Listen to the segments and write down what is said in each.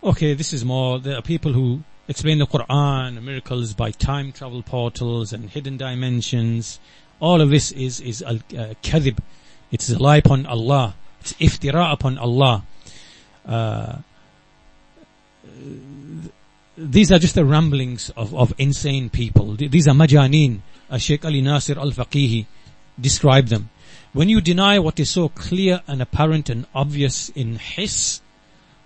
okay, this is more, there are people who explain the Quran and miracles by time travel portals and hidden dimensions. All of this is kadhib. It's a lie upon Allah. It's iftira upon Allah. These are just the ramblings of insane people. These are majaneen, as Shaykh Ali Nasir al-Faqihi described them. When you deny what is so clear and apparent and obvious in hiss,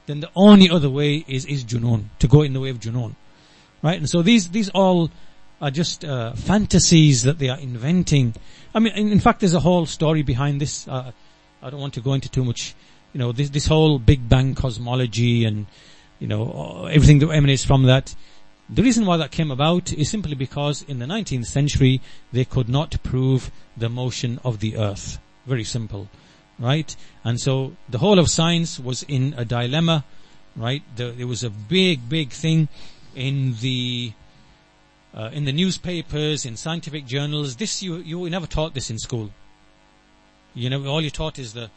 then the only other way is junoon, to go in the way of junoon. Right? And so these all are just fantasies that they are inventing. I mean, in fact, there's a whole story behind this. I don't want to go into too much, this whole Big Bang cosmology and, everything that emanates from that. The reason why that came about is simply because in the 19th century, they could not prove the motion of the earth. Very simple. Right? And so the whole of science was in a dilemma. Right? There was a big thing in the newspapers, in scientific journals. This you were never taught this in school. All you taught is the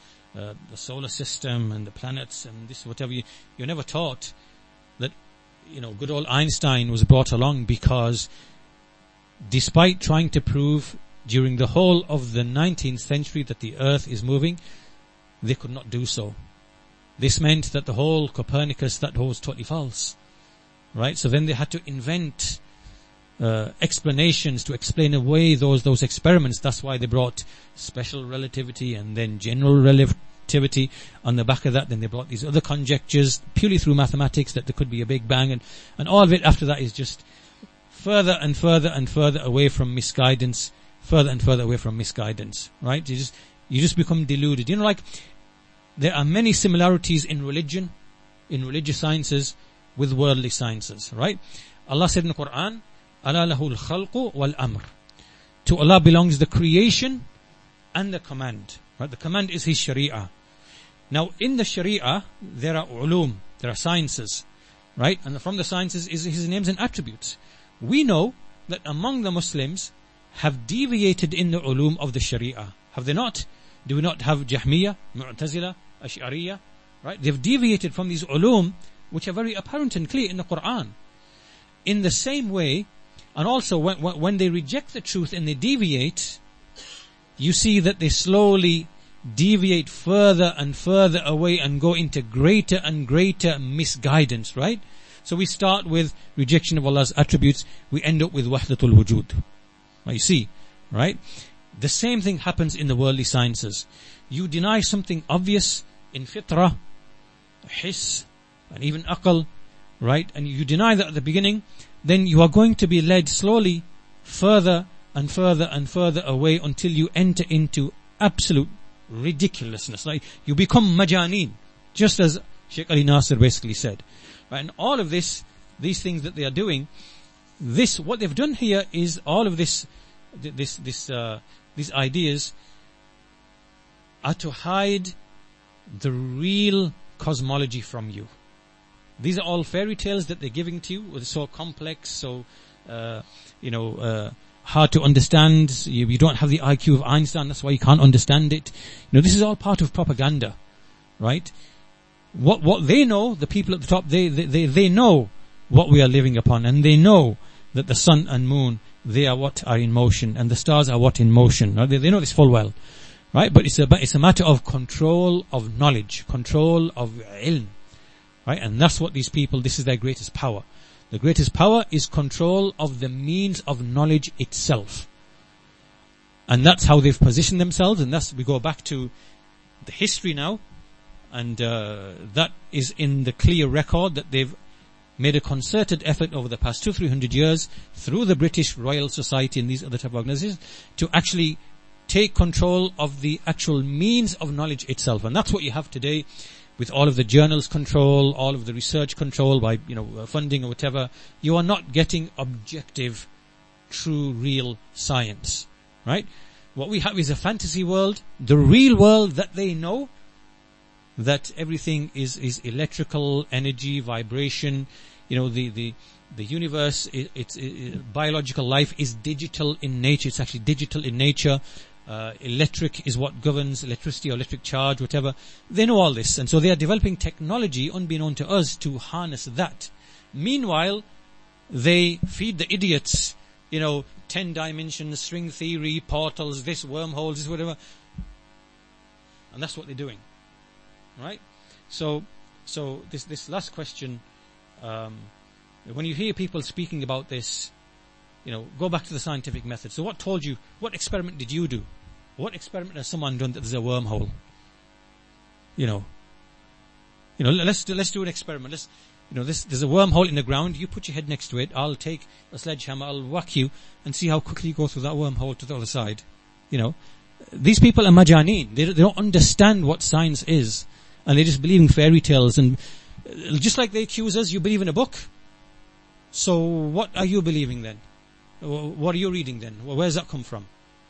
solar system and the planets and this whatever. You're never taught that good old Einstein was brought along, because despite trying to prove during the whole of the 19th century that the earth is moving, they could not do so. This meant that the whole Copernicus, that was totally false. Right? So then they had to invent explanations to explain away those experiments. That's why they brought special relativity and then general relativity on the back of that. Then they brought these other conjectures purely through mathematics that there could be a Big Bang, and all of it after that is just further and further and further away from misguidance, further and further away from misguidance. Right? You just become deluded. There are many similarities in religion, in religious sciences, with worldly sciences. Right? Allah said in the Quran, "Ala lahul khalqu wal amr." To Allah belongs the creation and the command. Right? The command is His Sharia. Now, in the Sharia, there are ulum, there are sciences, right? And from the sciences is His names and attributes. We know that among the Muslims have deviated in the ulum of the Sharia. Have they not? Do we not have Jahmiyyah, Mu'tazila, Ash'ariyah? Right? They've deviated from these ulum, which are very apparent and clear in the Quran. In the same way, and also when they reject the truth and they deviate, you see that they slowly deviate further and further away and go into greater and greater misguidance, right? So we start with rejection of Allah's attributes, we end up with wahdatul wujud. Right, you see, right? The same thing happens in the worldly sciences. You deny something obvious in fitrah, hiss, and even aql, right? And you deny that at the beginning, then you are going to be led slowly further and further and further away until you enter into absolute ridiculousness. Like you become majaneen, just as Shaykh Ali Nasir basically said. Right? And all of these things that they are doing, what they've done here is all of these ideas are to hide the real cosmology from you. These are all fairy tales that they're giving to you. They're so complex, so hard to understand. You don't have the IQ of Einstein, that's why you can't understand it. This is all part of propaganda, right? What they know, the people at the top, they know what we are living upon, and they know that the sun and moon, they are what are in motion, and the stars are what in motion. Right? They know this full well, right? But it's a matter of control of knowledge, control of ilm, right? And that's what these people, this is their greatest power. The greatest power is control of the means of knowledge itself. And that's how they've positioned themselves, and we go back to the history now, and that is in the clear record that they've made a concerted effort over the past 200-300 years through the British Royal Society and these other type of organizations to actually take control of the actual means of knowledge itself. And that's what you have today with all of the journals control, all of the research control by, funding or whatever. You are not getting objective, true, real science, right? What we have is a fantasy world, the real world that they know, that everything is electrical, energy, vibration. The universe, it's biological life is digital in nature. It's actually digital in nature. electric is what governs electricity or electric charge, whatever. They know all this, and so they are developing technology unbeknown to us to harness that. Meanwhile, they feed the idiots, 10 dimensions, string theory, portals, this, wormholes, this, whatever. And that's what they're doing. Right? So this last question, when you hear people speaking about this, go back to the scientific method. So what experiment did you do? What experiment has someone done that there's a wormhole? Let's do an experiment. There's a wormhole in the ground. You put your head next to it. I'll take a sledgehammer. I'll whack you and see how quickly you go through that wormhole to the other side. These people are majaneen. They don't understand what science is, and they just believe in fairy tales. And just like they accuse us, you believe in a book. So what are you believing then? What are you reading then? Where does that come from?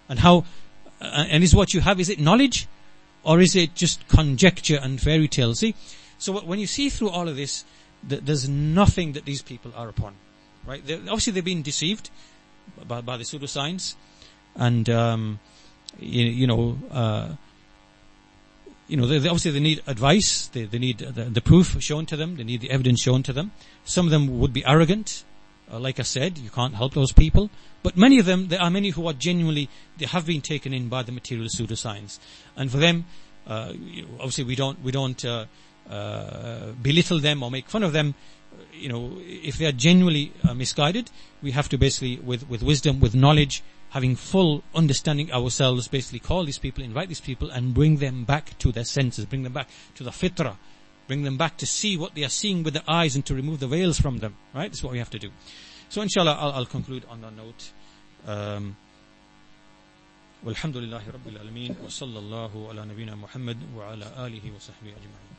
And how? And is what you have, is it knowledge, or is it just conjecture and fairy tales? See, so when you see through all of this, there's nothing that these people are upon, right? Obviously, they've been deceived by the pseudoscience, and obviously they need advice. They need the proof shown to them. They need the evidence shown to them. Some of them would be arrogant. Like I said, you can't help those people. But many of them, there are many who are genuinely, they have been taken in by the material pseudoscience. And for them, obviously we don't belittle them or make fun of them. If they are genuinely misguided, we have to basically, with wisdom, with knowledge, having full understanding ourselves, basically call these people, invite these people, and bring them back to their senses, bring them back to the fitrah, bring them back to see what they are seeing with their eyes and to remove the veils from them. Right? That's what we have to do. So inshallah, I'll conclude on that note. Walhamdulillahi Rabbil Alameen, wa sallallahu ala nabina Muhammad wa ala alihi wa sahbihi ajma'in.